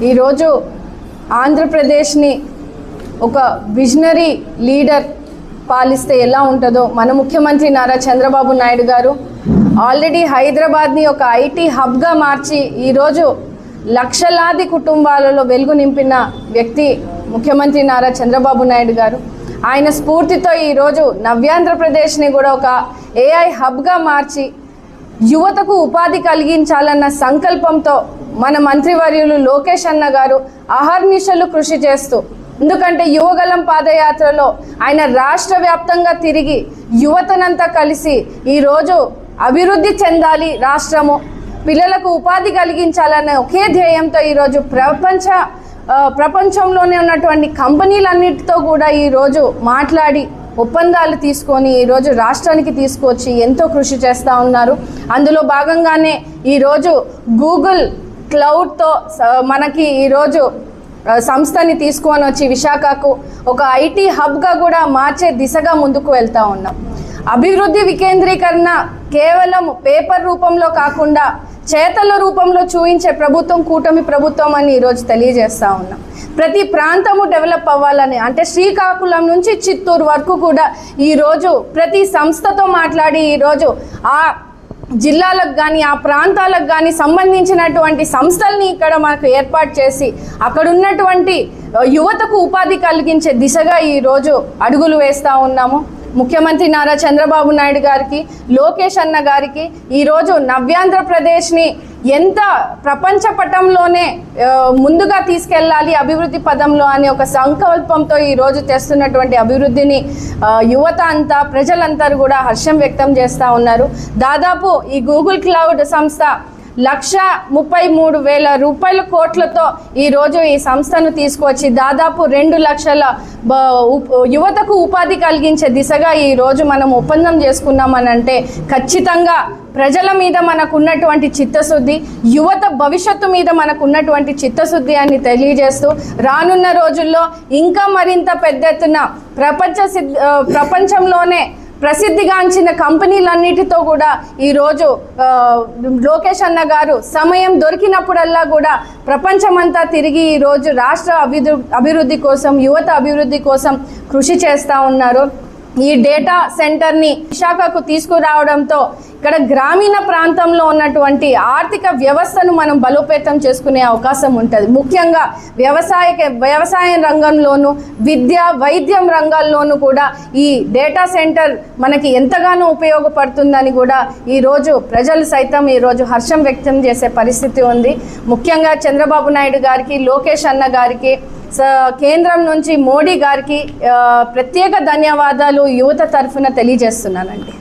ఈరోజు ఆంధ్రప్రదేశ్ని ఒక విజనరీ లీడర్ పాలిస్తే ఎలా ఉంటుందో మన ముఖ్యమంత్రి నారా చంద్రబాబు నాయుడు గారు ఆల్రెడీ హైదరాబాద్ని ఒక ఐటీ హబ్గా మార్చి ఈరోజు లక్షలాది కుటుంబాలలో వెలుగు నింపిన వ్యక్తి ముఖ్యమంత్రి నారా చంద్రబాబు నాయుడు గారు. ఆయన స్ఫూర్తితో ఈరోజు నవ్యాంధ్రప్రదేశ్ని కూడా ఒక ఏఐ హబ్గా మార్చి యువతకు ఉపాధి కలిగించాలన్న సంకల్పంతో మన మంత్రివర్యులు లోకేష్ అన్న గారు అహర్నిశలు కృషి చేస్తూ, ఎందుకంటే యువగలం పాదయాత్రలో ఆయన రాష్ట్ర వ్యాప్తంగా తిరిగి యువతనంతా కలిసి ఈరోజు అభివృద్ధి చెందాలి, రాష్ట్రము పిల్లలకు ఉపాధి కలిగించాలనే ఒకే ధ్యేయంతో ఈరోజు ప్రపంచంలోనే ఉన్నటువంటి కంపెనీలన్నిటితో కూడా ఈరోజు మాట్లాడి ఒప్పందాలు తీసుకొని ఈరోజు రాష్ట్రానికి తీసుకొచ్చి ఎంతో కృషి చేస్తూ ఉన్నారు. అందులో భాగంగానే ఈరోజు గూగుల్ క్లౌడ్తో మనకి ఈరోజు సంస్థని తీసుకొని వచ్చి విశాఖకు ఒక ఐటీ హబ్గా కూడా మార్చే దిశగా ముందుకు వెళ్తూ ఉన్నాం. అభివృద్ధి వికేంద్రీకరణ కేవలం పేపర్ రూపంలో కాకుండా చేతల రూపంలో చూపించే ప్రభుత్వం కూటమి ప్రభుత్వం అని ఈరోజు తెలియజేస్తూ ఉన్నాం. ప్రతి ప్రాంతము డెవలప్ అవ్వాలని, అంటే శ్రీకాకుళం నుంచి చిత్తూరు వరకు కూడా ఈరోజు ప్రతి సంస్థతో మాట్లాడి ఈరోజు ఆ జిల్లాలకు కానీ ఆ ప్రాంతాలకు కానీ సంబంధించినటువంటి సంస్థల్ని ఇక్కడ మనకు ఏర్పాటు చేసి అక్కడ ఉన్నటువంటి యువతకు ఉపాధి కలిగించే దిశగా ఈరోజు అడుగులు వేస్తూ ఉన్నాము. ముఖ్యమంత్రి నారా చంద్రబాబు నాయుడు గారికి, లోకేష్ అన్న గారికి ఈరోజు నవ్యాంధ్రప్రదేశ్ని ఎంత ప్రపంచ పటంలోనే ముందుగా తీసుకెళ్ళాలి అభివృద్ధి పదంలో అనే ఒక సంకల్పంతో ఈరోజు తెస్తున్నటువంటి అభివృద్ధిని యువత అంతా ప్రజలంతా కూడా హర్షం వ్యక్తం చేస్తూ ఉన్నారు. దాదాపు ఈ గూగుల్ క్లౌడ్ సంస్థ 1,33,000 కోట్లతో ఈరోజు ఈ సంస్థను తీసుకొచ్చి దాదాపు 2 లక్షల యువతకు ఉపాధి కలిగించే దిశగా ఈరోజు మనం ఒప్పందం చేసుకున్నామని అంటే ఖచ్చితంగా ప్రజల మీద మనకున్నటువంటి చిత్తశుద్ధి, యువత భవిష్యత్తు మీద మనకున్నటువంటి చిత్తశుద్ధి అని తెలియజేస్తూ రానున్న రోజుల్లో ఇంకా మరింత పెద్ద ఎత్తున ప్రపంచంలోనే ప్రసిద్ధిగాంచిన కంపెనీలన్నిటితో కూడా ఈరోజు లోకేష్ అన్న గారు సమయం దొరికినప్పుడల్లా కూడా ప్రపంచమంతా తిరిగి ఈరోజు రాష్ట్ర అభివృద్ధి కోసం, యువత అభివృద్ధి కోసం కృషి చేస్తూ ఉన్నారు. ఈ డేటా సెంటర్ని విశాఖకు తీసుకురావడంతో ఇక్కడ గ్రామీణ ప్రాంతంలో ఉన్నటువంటి ఆర్థిక వ్యవస్థను మనం బలోపేతం చేసుకునే అవకాశం ఉంటుంది. ముఖ్యంగా వ్యవసాయ రంగంలోనూ విద్య వైద్యం రంగాల్లోనూ కూడా ఈ డేటా సెంటర్ మనకి ఎంతగానో ఉపయోగపడుతుందని కూడా ఈరోజు ప్రజలు సైతం ఈరోజు హర్షం వ్యక్తం చేసే పరిస్థితి ఉంది. ముఖ్యంగా చంద్రబాబు నాయుడు గారికి, లోకేష్ అన్న గారికి, కేంద్రం నుంచి మోడీ గారికి ప్రత్యేక ధన్యవాదాలు యువత తరఫున తెలియజేస్తున్నానండి.